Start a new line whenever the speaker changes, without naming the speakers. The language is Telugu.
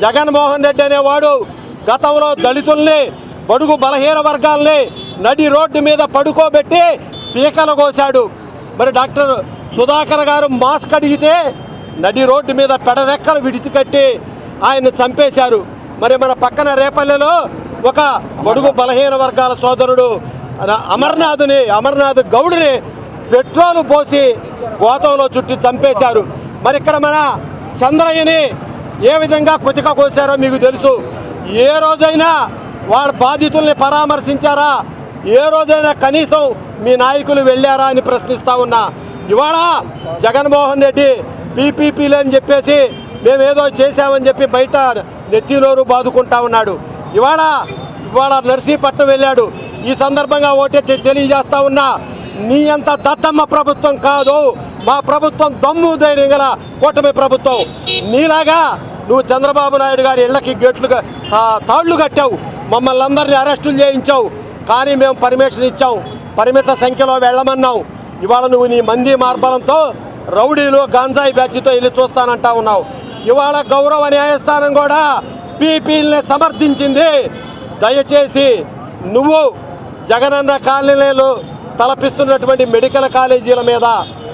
జగన్మోహన్ రెడ్డి అనేవాడు గతంలో దళితుల్ని, బడుగు బలహీన వర్గాల్ని నడి రోడ్డు మీద పడుకోబెట్టి పీకలు కోశాడు. మరి డాక్టర్ సుధాకర్ గారు మాస్క్ అడిగితే నడి రోడ్డు మీద పెడరెక్కలు విడిచికట్టి ఆయన్ని చంపేశారు. మరి మన పక్కన రేపల్లెలో ఒక బడుగు బలహీన వర్గాల సోదరుడు అమర్నాథ్ గౌడ్ని పెట్రోలు పోసి గోతంలో చుట్టి చంపేశారు. మరి ఇక్కడ మన చంద్రయ్యని ఏ విధంగా కుచక కోసారో మీకు తెలుసు. ఏ రోజైనా వాళ్ళ బాధితుల్ని పరామర్శించారా? ఏ రోజైనా కనీసం మీ నాయకులు వెళ్ళారా అని ప్రశ్నిస్తా ఉన్నా. ఇవాళ జగన్మోహన్ రెడ్డి పీపీపీలు అని చెప్పేసి మేమేదో చేశామని చెప్పి బయట నెత్తినోరు బాదుకుంటా ఉన్నాడు. ఇవాళ నర్సీపట్నం వెళ్ళాడు. ఈ సందర్భంగా ఓటెత్తి తెలియజేస్తా ఉన్నా, నీ అంత దద్దమ్మ ప్రభుత్వం కాదు మా ప్రభుత్వం, దమ్ము ధైర్యం గల కూటమి ప్రభుత్వం. నీలాగా నువ్వు చంద్రబాబు నాయుడు గారి ఇళ్లకి గేట్లుగా తాళ్లు కట్టావు, మమ్మల్ని అందరినీ అరెస్టులు చేయించావు. కానీ మేము పర్మిషన్ ఇచ్చాం, పరిమిత సంఖ్యలో వెళ్ళమన్నావు. ఇవాళ నువ్వు నీ మంది మార్బలంతో రౌడీలు గంజాయి బ్యాచ్తో వెళ్ళి చూస్తానంటా ఉన్నావు. ఇవాళ గౌరవ న్యాయస్థానం కూడా పీపీల్ని సమర్థించింది. దయచేసి నువ్వు జగనన్న కాలనీలు తలపిస్తున్నటువంటి మెడికల్ కాలేజీల మీద